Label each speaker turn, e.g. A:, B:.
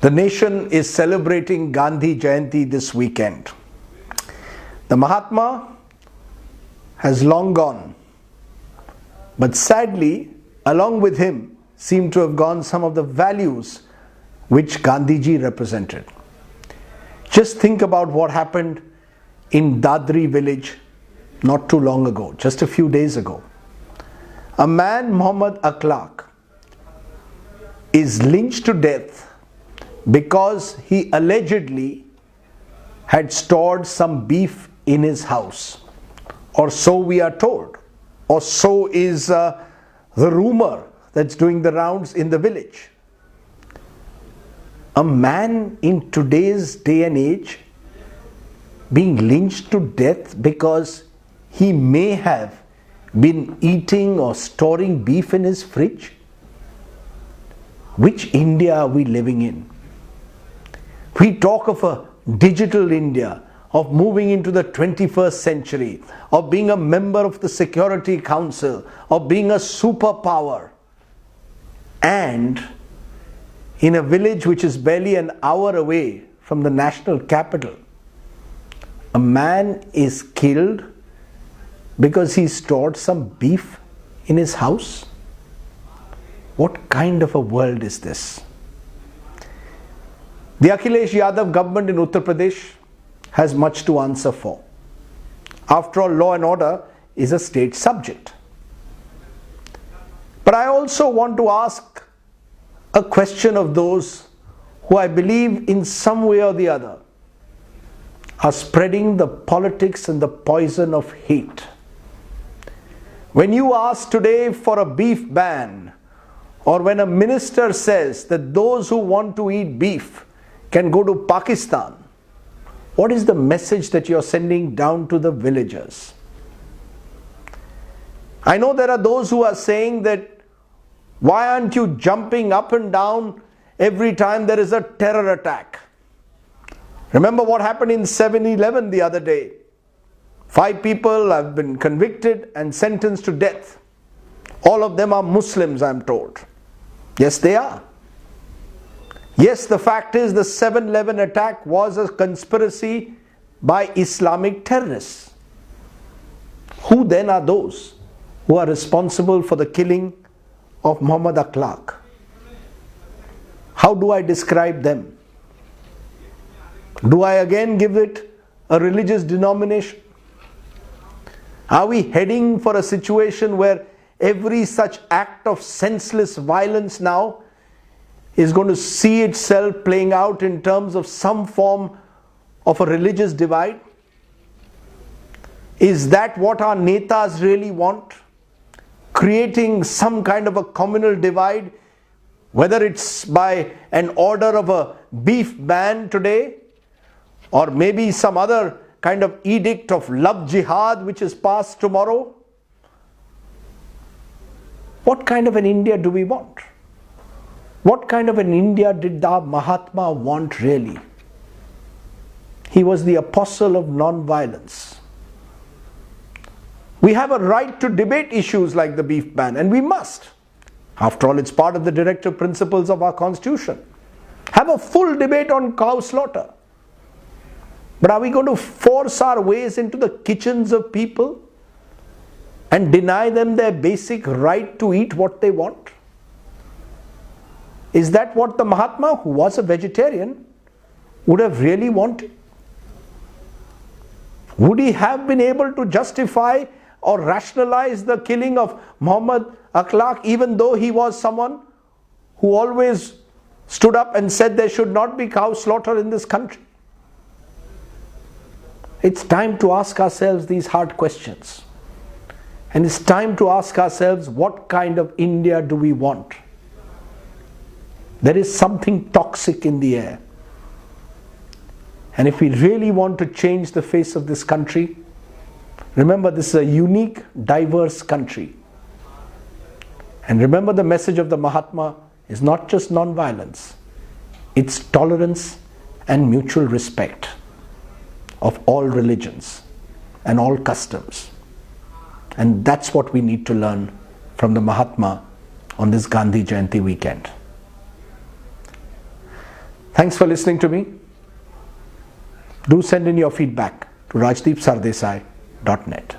A: The nation is celebrating Gandhi Jayanti this weekend. The Mahatma has long gone, but sadly, along with him seem to have gone some of the values which Gandhiji represented. Just think about what happened in Dadri village not too long ago, just a few days ago. A man, Muhammad Akhlaq, is lynched to death because he allegedly had stored some beef in his house, or so we are told, or so is the rumor that's doing the rounds in the village. A man in today's day and age being lynched to death because he may have been eating or storing beef in his fridge? Which India are we living in? We talk of a digital India, of moving into the 21st century, of being a member of the Security Council, of being a superpower. And in a village which is barely an hour away from the national capital, a man is killed because he stored some beef in his house? What kind of a world is this? The Akhilesh Yadav government in Uttar Pradesh has much to answer for. After all, law and order is a state subject. But I also want to ask a question of those who I believe in some way or the other are spreading the politics and the poison of hate. When you ask today for a beef ban, or when a minister says that those who want to eat beef can go to Pakistan, what is the message that you're sending down to the villagers? I know there are those who are saying that, why aren't you jumping up and down every time there is a terror attack? Remember what happened in 7/11 the other day. 5 people have been convicted and sentenced to death. All of them are Muslims, I'm told. Yes, they are. Yes, the fact is the 7/11 attack was a conspiracy by Islamic terrorists. Who then are those who are responsible for the killing of Muhammad Akhlaq? How do I describe them? Do I again give it a religious denomination? Are we heading for a situation where every such act of senseless violence now is going to see itself playing out in terms of some form of a religious divide? Is that what our netas really want? Creating some kind of a communal divide, whether it's by an order of a beef ban today, or maybe some other kind of edict of love jihad which is passed tomorrow? What kind of an India do we want? What kind of an India did the Mahatma want really? He was the apostle of non-violence. We have a right to debate issues like the beef ban, and we must. After all, it's part of the directive principles of our constitution. Have a full debate on cow slaughter. But are we going to force our ways into the kitchens of people and deny them their basic right to eat what they want? Is that what the Mahatma, who was a vegetarian, would have really wanted? Would he have been able to justify or rationalize the killing of Muhammad Akhlaq, even though he was someone who always stood up and said there should not be cow slaughter in this country? It's time to ask ourselves these hard questions. And it's time to ask ourselves, what kind of India do we want? There is something toxic in the air. And if we really want to change the face of this country, remember this is a unique, diverse country. And remember the message of the Mahatma is not just non-violence, it's tolerance and mutual respect of all religions and all customs. And that's what we need to learn from the Mahatma on this Gandhi Jayanti weekend. Thanks for listening to me. Do send in your feedback to rajdeepsardesai.net.